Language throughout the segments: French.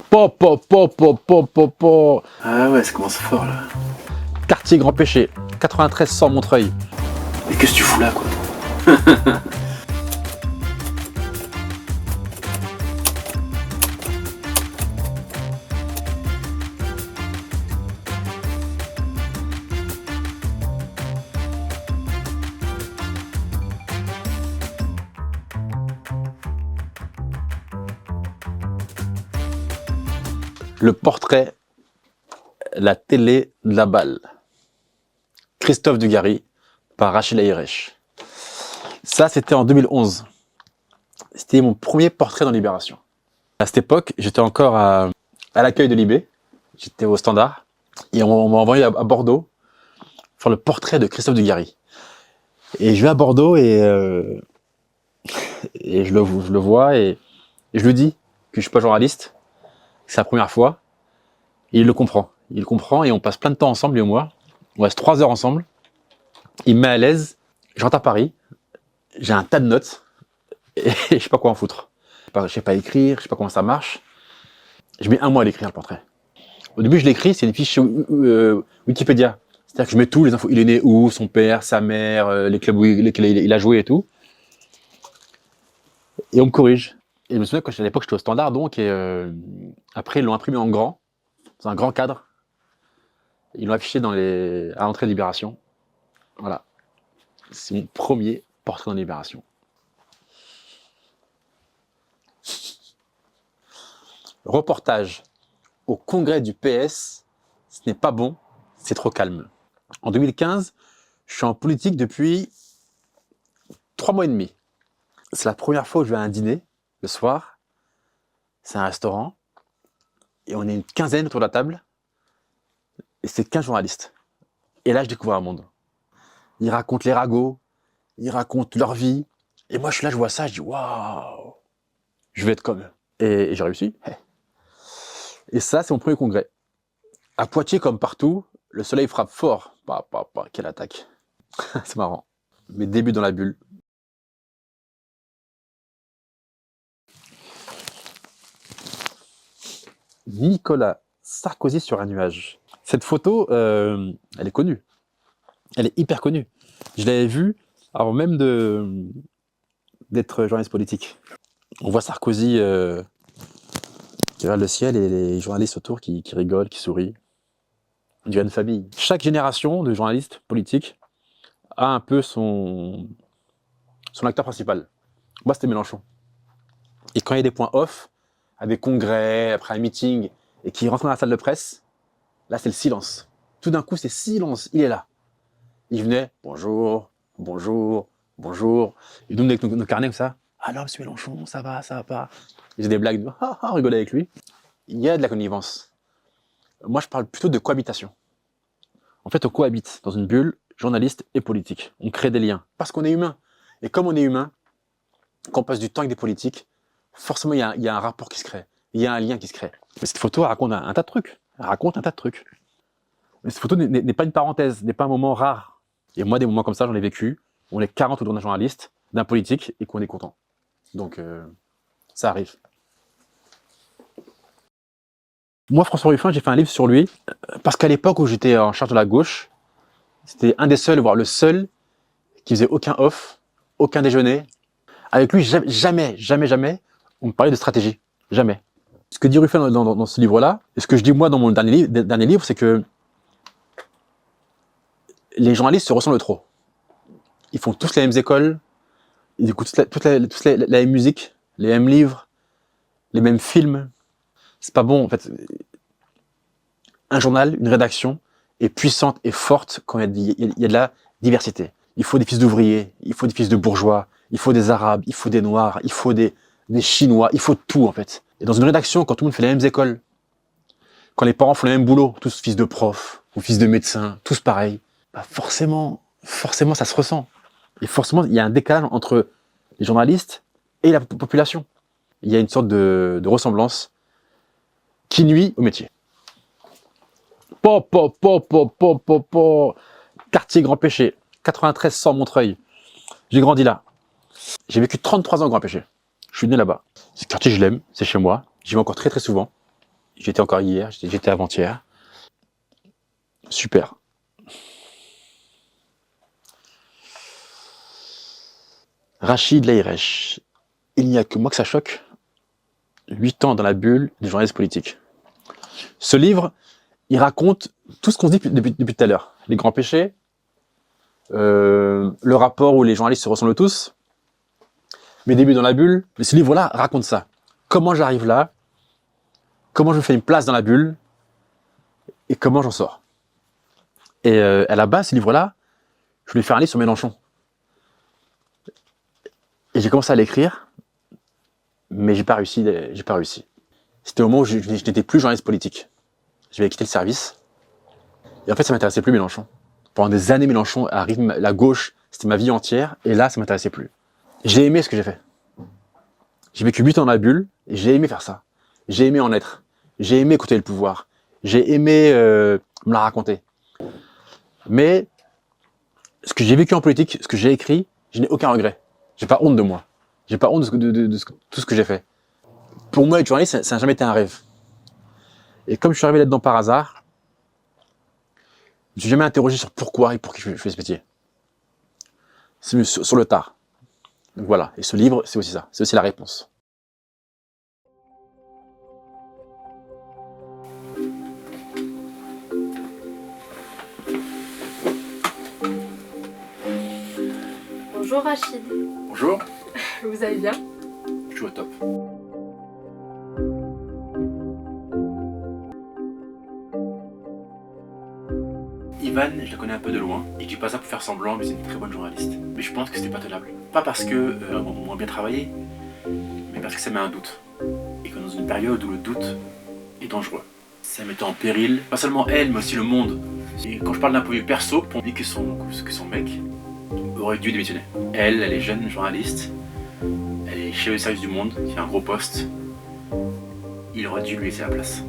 Po, po, po, po, po, po, po. Ah ouais, ça commence fort là. Quartier Grand Péché, 93 100 Montreuil. Mais qu'est-ce que tu fous là, quoi? Le portrait, la télé de la balle. Christophe Dugarry par Rachid Ayresh. Ça, c'était en 2011. C'était mon premier portrait dans Libération. À cette époque, j'étais encore à l'accueil de Libé. J'étais au Standard. Et on m'a envoyé à Bordeaux faire le portrait de Christophe Dugarry. Et je vais à Bordeaux et je le vois et je lui dis que je suis pas journaliste. C'est la première fois. Et il le comprend. Il comprend et on passe plein de temps ensemble, lui et moi. On reste 3 heures ensemble. Il me met à l'aise. Je rentre à Paris. J'ai un tas de notes. Et je sais pas quoi en foutre. Je sais pas écrire, je sais pas comment ça marche. Je mets 1 mois à l'écrire, le portrait. Au début, je l'écris, c'est une fiche Wikipédia. C'est-à-dire que je mets tous les infos. Il est né où, son père, sa mère, les clubs où il a joué et tout. Et on me corrige. Et je me souviens qu'à l'époque, j'étais au Standard, donc, et après, ils l'ont imprimé en grand, dans un grand cadre. Ils l'ont affiché à l'entrée de Libération. Voilà. C'est mon premier portrait dans Libération. Reportage. Au congrès du PS, ce n'est pas bon, c'est trop calme. En 2015, je suis en politique depuis 3 mois et demi. C'est la première fois où je vais à un dîner, le soir. C'est un restaurant. Et on est une quinzaine autour de la table. Et c'est 15 journalistes. Et là, je découvre un monde. Ils racontent les ragots, ils racontent leur vie. Et moi, je suis là, je vois ça, je dis waouh, je vais être comme eux. Et j'ai réussi. Et ça, c'est mon premier congrès. À Poitiers, comme partout, le soleil frappe fort. Quelle attaque. C'est marrant. Mes débuts dans la bulle. Nicolas Sarkozy sur un nuage. Cette photo, elle est connue. Elle est hyper connue. Je l'avais vue avant même d'être journaliste politique. On voit Sarkozy qui regarde le ciel et les journalistes autour qui rigolent, qui sourient. On dirait une famille. Chaque génération de journalistes politiques a un peu son acteur principal. Moi, c'était Mélenchon. Et quand il y a des points off, à des congrès, après un meeting, et qu'il rentre dans la salle de presse, là, c'est le silence. Tout d'un coup, c'est silence. Il est là. Il venait, bonjour, bonjour, bonjour. Il nous avec nos carnets comme ça. Alors, monsieur Mélenchon, ça va pas. Il faisait des blagues, on rigolait avec lui. Il y a de la connivence. Moi, je parle plutôt de cohabitation. En fait, on cohabite dans une bulle, journaliste et politique. On crée des liens, parce qu'on est humain. Et comme on est humain, quand on passe du temps avec des politiques, forcément, il y a un rapport qui se crée. Il y a un lien qui se crée. Mais cette photo, elle raconte un tas de trucs. Elle raconte un tas de trucs. Mais cette photo n'est pas une parenthèse, n'est pas un moment rare. Et moi, des moments comme ça, j'en ai vécu. On est 40 autour d'un journaliste, d'un politique, et qu'on est content. Donc, ça arrive. Moi, François Ruffin, j'ai fait un livre sur lui, parce qu'à l'époque où j'étais en charge de la gauche, c'était un des seuls, voire le seul, qui faisait aucun off, aucun déjeuner. Avec lui, jamais, on me parlait de stratégie. Jamais. Ce que dit Ruffin dans ce livre-là, et ce que je dis moi dans mon dernier livre, c'est que les journalistes se ressemblent trop. Ils font tous les mêmes écoles, ils écoutent tous la même musique, les mêmes livres, les mêmes films. C'est pas bon, en fait. Un journal, une rédaction est puissante et forte quand il y a de la diversité. Il faut des fils d'ouvriers, il faut des fils de bourgeois, il faut des arabes, il faut des noirs, il faut des chinois, il faut tout en fait. Et dans une rédaction, quand tout le monde fait les mêmes écoles, quand les parents font le même boulot, tous fils de profs ou fils de médecins, tous pareils, bah forcément ça se ressent. Et forcément, il y a un décalage entre les journalistes et la population. Il y a une sorte de ressemblance qui nuit au métier. Quartier Grand Péché, 93 100 Montreuil. J'ai grandi là. J'ai vécu 33 ans au Grand Péché. Je suis né là-bas. Ce quartier, je l'aime, c'est chez moi. J'y vais encore très très souvent. J'étais encore hier, j'étais avant-hier. Super. Rachid Laïrech. Il n'y a que moi que ça choque. 8 ans dans la bulle du journaliste politique. Ce livre, il raconte tout ce qu'on se dit depuis tout à l'heure. Les grands péchés, le rapport où les journalistes se ressemblent tous, mes débuts dans la bulle. Mais ce livre-là raconte ça. Comment j'arrive là, comment je me fais une place dans la bulle, et comment j'en sors. Et à la base, ce livre-là, je voulais faire un livre sur Mélenchon. Et j'ai commencé à l'écrire, mais j'ai pas réussi. C'était au moment où je n'étais plus journaliste politique. J'avais quitté le service. Et en fait, ça m'intéressait plus Mélenchon. Pendant des années, Mélenchon arrive, la gauche, c'était ma vie entière, et là, ça m'intéressait plus. J'ai aimé ce que j'ai fait. J'ai vécu 8 ans dans la bulle, et j'ai aimé faire ça. J'ai aimé en être. J'ai aimé écouter le pouvoir. J'ai aimé me la raconter. Mais ce que j'ai vécu en politique, ce que j'ai écrit, je n'ai aucun regret. J'ai pas honte de moi. J'ai pas honte de tout ce que j'ai fait. Pour moi, être journaliste, ça n'a jamais été un rêve. Et comme je suis arrivé là-dedans par hasard, je me suis jamais interrogé sur pourquoi et pour qui je fais ce métier. C'est sur le tard. Donc voilà. Et ce livre, c'est aussi ça. C'est aussi la réponse. Bonjour Rachid, Bonjour, vous allez bien? je suis au top. Ivan, je la connais un peu de loin, et je dis pas ça pour faire semblant, mais c'est une très bonne journaliste. Mais je pense que c'était pas tenable. Pas parce que moins bien travaillé, mais parce que ça met un doute. Et que dans une période où le doute est dangereux. Ça mettait en péril, pas seulement elle, mais aussi le monde. Et quand je parle d'un point de vue perso, on dit que son mec aurait dû démissionner. Elle est jeune journaliste, elle est chez le service du Monde, qui a un gros poste. Il aurait dû lui laisser la place.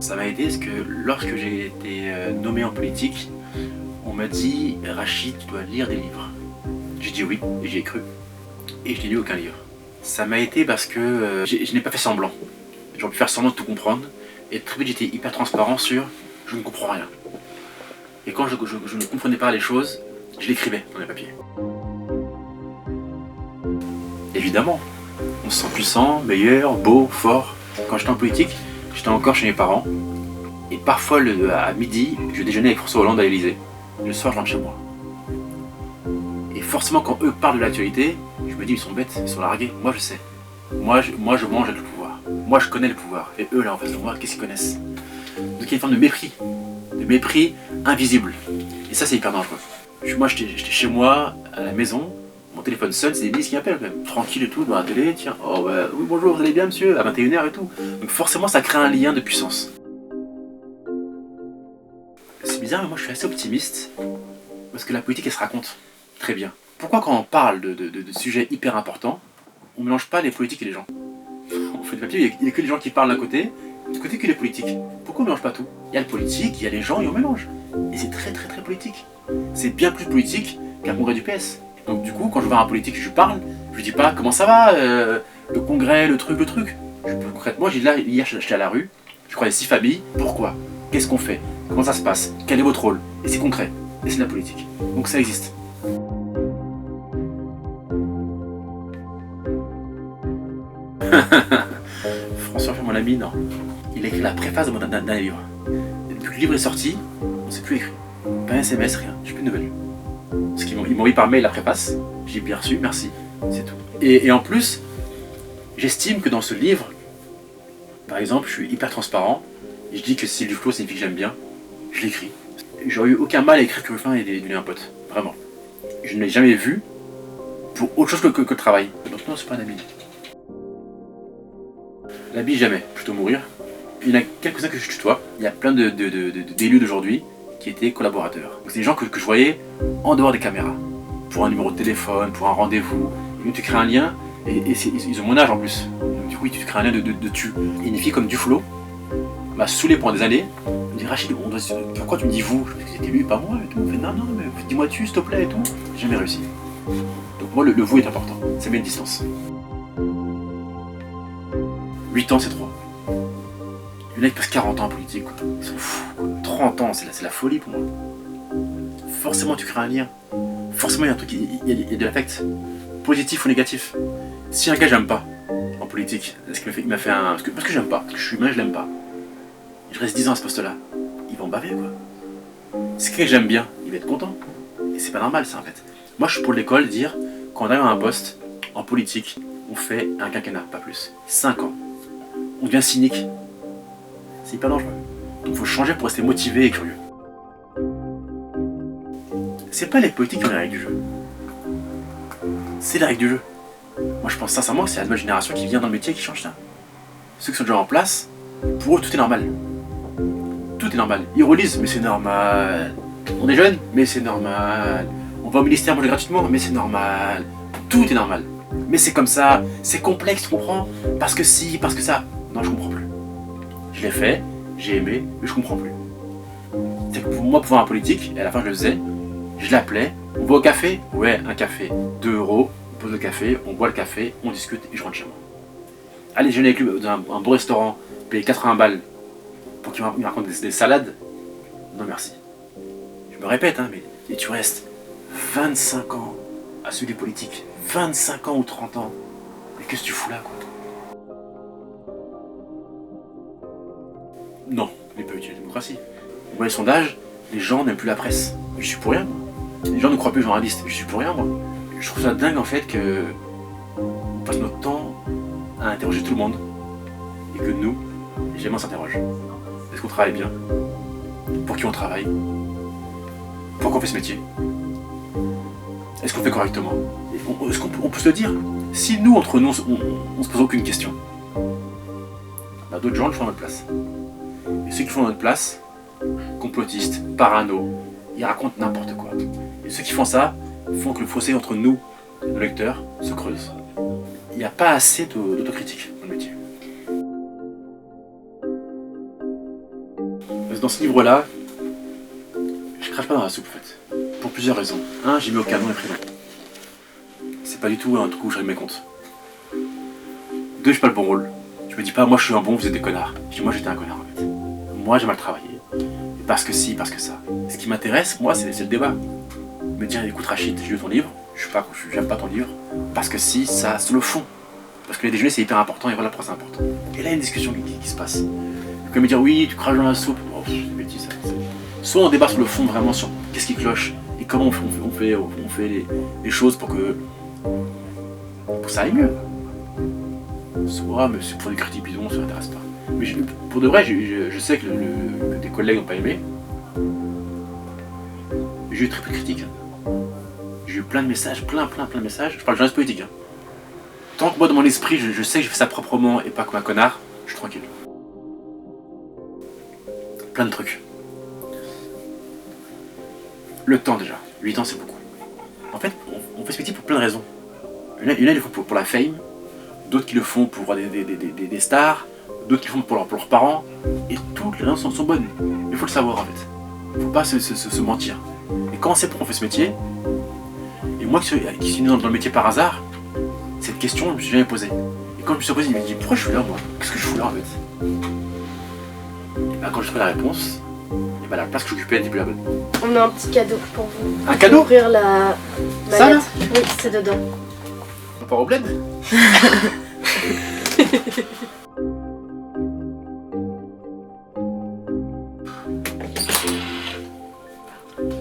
Ça m'a aidé parce que lorsque j'ai été nommé en politique, on m'a dit « Rachid, tu dois lire des livres ». J'ai dit oui, et j'y ai cru. Et je n'ai lu aucun livre. Ça m'a aidé parce que je n'ai pas fait semblant. J'aurais pu faire semblant de tout comprendre, et très vite j'étais hyper transparent sur « je ne comprends rien ». Et quand je ne comprenais pas les choses, je l'écrivais dans les papiers. Évidemment, on se sent puissant, meilleur, beau, fort. Quand j'étais en politique, j'étais encore chez mes parents. Et parfois, à midi, je déjeunais avec François Hollande à l'Élysée. Le soir, je rentre chez moi. Et forcément, quand eux parlent de l'actualité, je me dis, ils sont bêtes, ils sont largués. Moi, je sais. Moi, je mange avec le pouvoir. Moi, je connais le pouvoir. Et eux, là, en face de moi, qu'est-ce qu'ils connaissent? Donc, il y a une forme de mépris. De mépris invisible. Et ça, c'est hyper dangereux. Moi, j'étais chez moi, à la maison. Mon téléphone sonne, c'est des ministres qui appellent quand même. Tranquille et tout, devant la télé, tiens, oh bah, oui bonjour, vous allez bien monsieur, à 21h et tout. Donc forcément ça crée un lien de puissance. C'est bizarre, mais moi je suis assez optimiste, parce que la politique elle se raconte très bien. Pourquoi quand on parle de sujets hyper importants, on mélange pas les politiques et les gens? On fait des papiers, il n'y a que les gens qui parlent d'un côté, du côté que les politiques. Pourquoi on mélange pas tout? Il y a le politique, il y a les gens et on mélange. Et c'est très très très politique. C'est bien plus politique qu'un congrès du PS. Donc du coup, quand je vois un politique et je parle, je lui dis pas comment ça va, le congrès, le truc. Concrètement, j'ai dit là, hier j'étais à la rue, je croisais 6 familles, pourquoi? Qu'est-ce qu'on fait? Comment ça se passe? Quel est votre rôle? Et c'est concret, et c'est de la politique. Donc ça existe. François, mon ami, non. Il a écrit la préface d'un livre. Et depuis que le livre est sorti, on ne s'est plus écrit. Pas un SMS, rien, j'ai plus de nouvelles. Parce qu'ils m'ont envoyé par mail la préface, j'ai bien reçu, merci, c'est tout. Et en plus, j'estime que dans ce livre, par exemple, je suis hyper transparent, et je dis que si du flow signifie que j'aime bien, je l'écris. J'aurais eu aucun mal à écrire que Ruffin est devenu un pote, vraiment. Je ne l'ai jamais vu pour autre chose que le travail. Donc non, c'est pas un ami. L'habille jamais, plutôt mourir. Il y en a quelques-uns que je tutoie, il y a plein d'élus d'aujourd'hui qui étaient collaborateurs. C'est des gens que je voyais en dehors des caméras, pour un numéro de téléphone, pour un rendez-vous. Et tu crées un lien, et ils ont mon âge en plus. Donc, du coup, tu crées un lien de tu. Et une fille comme Duflo m'a saoulé pendant des années. Elle me dit Rachid, pourquoi tu me dis vous? C'était lui, pas moi et tout. Elle fait non, mais dis-moi tu, s'il te plaît et tout. J'ai jamais réussi. Donc moi, le vous est important. Ça met une distance. 8 ans, c'est trop. Il y en a qui passent 40 ans en politique, quoi. Ils sont fous, quoi. 30 ans, c'est la folie pour moi. Forcément, tu crées un lien. Forcément, il y a un truc, il y a de l'affect. Positif ou négatif. Si un gars, j'aime pas, en politique, est-ce qu'il m'a fait un... Parce que j'aime pas, parce que je suis humain, je l'aime pas. Je reste 10 ans à ce poste-là. Ils vont me baver, quoi. Si quelqu'un que j'aime bien, il va être content. Et c'est pas normal, ça, en fait. Moi, je suis pour l'école dire, quand on arrive à un poste, en politique, on fait un quinquennat, pas plus. 5 ans. On devient cynique. C'est hyper dangereux. Donc il faut changer pour rester motivé et curieux. C'est pas les politiques qui ont les règles du jeu. C'est les règles du jeu. Moi je pense sincèrement que c'est la nouvelle génération qui vient dans le métier qui change ça. Ceux qui sont déjà en place, pour eux tout est normal. Tout est normal. Ils relisent, mais c'est normal. On est jeune, mais c'est normal. On va au ministère manger gratuitement, mais c'est normal. Tout est normal. Mais c'est comme ça, c'est complexe, tu comprends? Parce que si, parce que ça. Non, je comprends plus. Je l'ai fait, j'ai aimé, mais je comprends plus. C'est que pour moi, pour voir un politique, et à la fin je le faisais, je l'appelais, on va au café? Ouais, un café. 2 €, on pose le café, on boit le café, on discute et je rentre chez moi. Aller déjeuner avec lui dans un beau restaurant, payer 80 balles pour qu'il me raconte des salades? Non merci. Je me répète, hein, mais et tu restes 25 ans à celui des politiques. 25 ans ou 30 ans. Mais qu'est-ce que tu fous là, quoi? Non, il n'est pas utile la démocratie. On voit les sondages, les gens n'aiment plus la presse. Mais je suis pour rien, moi. Les gens ne croient plus aux journalistes, mais je suis pour rien, moi. Je trouve ça dingue, en fait, que on passe notre temps à interroger tout le monde. Et que nous, jamais on s'interroge. Est-ce qu'on travaille bien? Pour qui on travaille? Pourquoi on fait ce métier? Est-ce qu'on fait correctement? Est-ce qu'on peut se le dire? Si nous, entre nous, on se pose aucune question, bah, d'autres gens le font à notre place. Et ceux qui font à notre place, complotistes, parano, ils racontent n'importe quoi. Et ceux qui font ça font que le fossé entre nous et nos lecteurs se creuse. Il n'y a pas assez d'autocritique dans le métier. Parce que dans ce livre-là, je crache pas dans la soupe en fait. Pour plusieurs raisons. Un, j'ai mis au canon les prénoms. C'est pas du tout un truc où je règle mes comptes. Deux, j'ai pas le bon rôle. Je me dis pas, moi je suis un bon, vous êtes des connards. Je dis, moi j'étais un connard en fait. Moi j'ai mal travaillé. Parce que si, parce que ça. Ce qui m'intéresse, moi, c'est le débat. Me dire, écoute Rachid, j'ai lu ton livre, j'aime pas ton livre, parce que si, ça, c'est le fond. Parce que les déjeuners c'est hyper important et voilà pourquoi c'est important. Et là il y a une discussion qui se passe. Comme me dire, oui, tu craches dans la soupe. Oh, c'est une bêtise ça. Soit on débat sur le fond vraiment sur qu'est-ce qui cloche et comment on fait les choses pour que ça aille mieux. Soit, mais c'est pour des critiques bidons, ça m'intéresse pas. Mais pour de vrai, je sais que des collègues n'ont pas aimé. J'ai eu très peu de critiques. J'ai eu plein de messages, plein de messages. Je parle de journaliste politique. Hein. Tant que moi, dans mon esprit, je sais que j'ai fait ça proprement et pas comme un connard, je suis tranquille. Plein de trucs. Le temps déjà. 8 ans, c'est beaucoup. En fait, on fait ce métier pour plein de raisons. Il y en a qui le font pour la fame, d'autres qui le font pour des stars, d'autres qui le font pour leurs parents, et toutes les raisons sont bonnes. Il faut le savoir en fait. Il ne faut pas se mentir. Et quand on sait pourquoi on fait ce métier, et moi qui suis né dans le métier par hasard, cette question je ne me suis jamais posée. Et quand je me suis posée, je me dis pourquoi je suis là moi? Qu'est-ce que je fous là en fait? Et ben, quand je trouve la réponse, et ben, la place que j'occupais n'était plus la bonne. On a un petit cadeau pour vous. Un cadeau? Ouvrir la Ça, lettre. Oui, c'est dedans. On part au bled?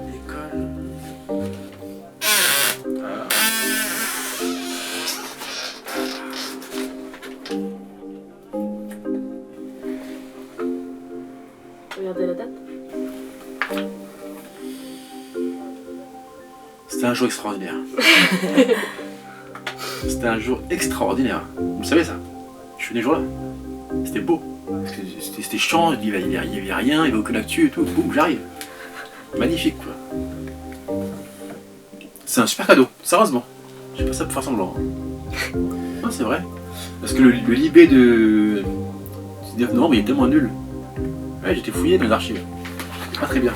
L'école. Regardez la date. C'était un jour extraordinaire. C'était un jour extraordinaire. Vous le savez ça? Je suis né jour là. C'était beau. C'était chiant, il n'y avait rien, il n'y avait aucune actu et tout. Boum, j'arrive. Magnifique quoi. C'est un super cadeau, sérieusement. J'ai pas ça pour faire semblant. Non, c'est vrai. Parce que le Libé de 19 novembre il est tellement nul. Ouais, j'étais fouillé dans les archives. Pas très bien.